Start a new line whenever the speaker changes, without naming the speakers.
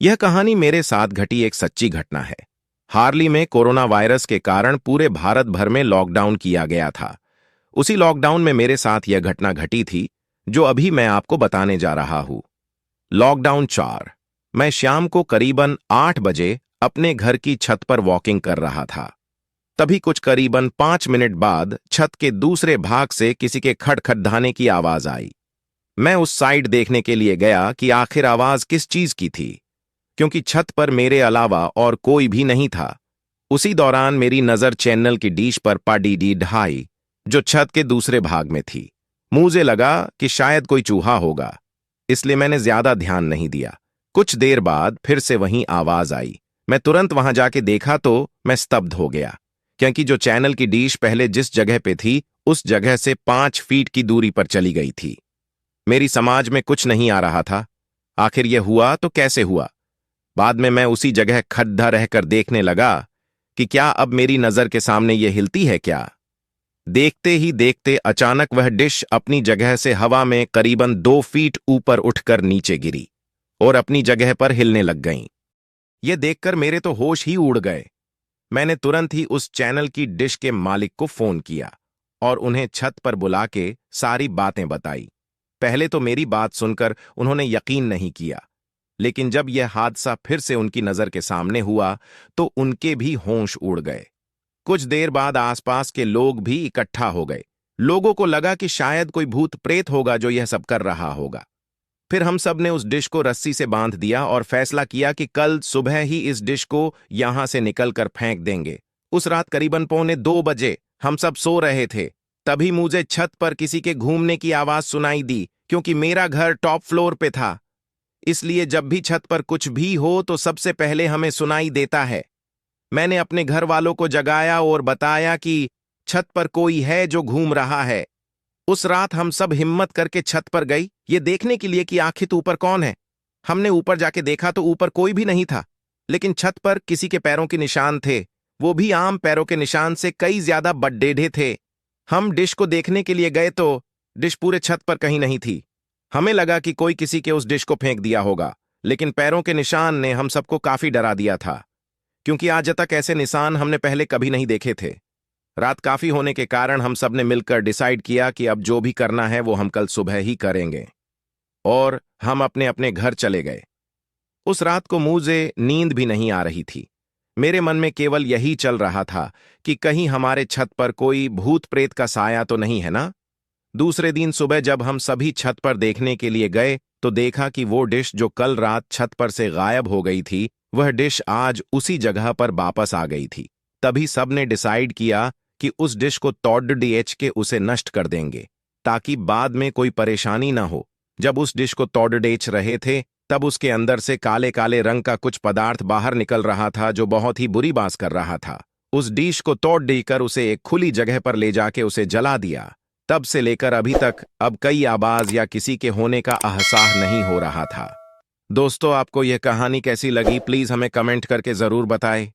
यह कहानी मेरे साथ घटी एक सच्ची घटना है। हाल में कोरोना वायरस के कारण पूरे भारत भर में लॉकडाउन किया गया था। उसी लॉकडाउन में मेरे साथ यह घटना घटी थी जो अभी मैं आपको बताने जा रहा हूं। लॉकडाउन 4। मैं शाम को करीबन 8 बजे अपने घर की छत पर वॉकिंग कर रहा था। तभी कुछ करीबन 5 मिनट बाद छत के दूसरे भाग से किसी के खटखटाने की आवाज आई। मैं उस साइड देखने के लिए गया कि आखिर आवाज किस चीज की थी, क्योंकि छत पर मेरे अलावा और कोई भी नहीं था। उसी दौरान मेरी नजर चैनल की डिश पर पड़ी ढाई, जो छत के दूसरे भाग में थी। मुझे लगा कि शायद कोई चूहा होगा, इसलिए मैंने ज्यादा ध्यान नहीं दिया। कुछ देर बाद फिर से वहीं आवाज आई। मैं तुरंत वहां जाके देखा तो मैं स्तब्ध हो गया, क्योंकि जो चैनल की डिश पहले जिस जगह पे थी उस जगह से 5 फीट की दूरी पर चली गई थी। मेरी समझ में कुछ नहीं आ रहा था। आखिर यह हुआ तो कैसे हुआ। बाद में मैं उसी जगह खड़ा रहकर देखने लगा कि क्या अब मेरी नजर के सामने यह हिलती है क्या। देखते ही देखते अचानक वह डिश अपनी जगह से हवा में करीबन 2 फीट ऊपर उठकर नीचे गिरी और अपनी जगह पर हिलने लग गईं। यह देखकर मेरे तो होश ही उड़ गए। मैंने तुरंत ही उस चैनल की डिश के मालिक को फोन किया और उन्हें छत पर बुला के सारी बातें बताई। पहले तो मेरी बात सुनकर उन्होंने यकीन नहीं किया, लेकिन जब यह हादसा फिर से उनकी नजर के सामने हुआ तो उनके भी होश उड़ गए। कुछ देर बाद आसपास के लोग भी इकट्ठा हो गए। लोगों को लगा कि शायद कोई भूत प्रेत होगा जो यह सब कर रहा होगा। फिर हम सब ने उस डिश को रस्सी से बांध दिया और फैसला किया कि कल सुबह ही इस डिश को यहां से निकलकर फेंक देंगे। उस रात करीबन 1:45 बजे हम सब सो रहे थे। तभी मुझे छत पर किसी के घूमने की आवाज सुनाई दी, क्योंकि मेरा घर टॉप फ्लोर पे था। इसलिए जब भी छत पर कुछ भी हो तो सबसे पहले हमें सुनाई देता है। मैंने अपने घर वालों को जगाया और बताया कि छत पर कोई है जो घूम रहा है। उस रात हम सब हिम्मत करके छत पर गई, ये देखने के लिए कि आखिर ऊपर कौन है। हमने ऊपर जाके देखा तो ऊपर कोई भी नहीं था, लेकिन छत पर किसी के पैरों के निशान थे। वो भी आम पैरों के निशान से कई ज्यादा बड़े थे। हम डिश को देखने के लिए गए तो डिश पूरे छत पर कहीं नहीं थी। हमें लगा कि कोई किसी के उस डिश को फेंक दिया होगा, लेकिन पैरों के निशान ने हम सबको काफी डरा दिया था, क्योंकि आज तक ऐसे निशान हमने पहले कभी नहीं देखे थे। रात काफी होने के कारण हम सब ने मिलकर डिसाइड किया कि अब जो भी करना है वो हम कल सुबह ही करेंगे, और हम अपने अपने घर चले गए। उस रात को मुझे नींद भी नहीं आ रही थी। मेरे मन में केवल यही चल रहा था कि कहीं हमारे छत पर कोई भूत प्रेत का साया तो नहीं है ना। दूसरे दिन सुबह जब हम सभी छत पर देखने के लिए गए तो देखा कि वो डिश जो कल रात छत पर से गायब हो गई थी, वह डिश आज उसी जगह पर वापस आ गई थी। तभी सब ने डिसाइड किया कि उस डिश को तोड़ के उसे नष्ट कर देंगे, ताकि बाद में कोई परेशानी ना हो। जब उस डिश को तोड़ रहे थे तब उसके अंदर से काले काले रंग का कुछ पदार्थ बाहर निकल रहा था, जो बहुत ही बुरी बात कर रहा था। उस डिश को तोड़ देकर उसे एक खुली जगह पर ले जाके उसे जला दिया। तब से लेकर अभी तक अब कई आवाज या किसी के होने का एहसास नहीं हो रहा था। दोस्तों, आपको यह कहानी कैसी लगी प्लीज हमें कमेंट करके जरूर बताएं।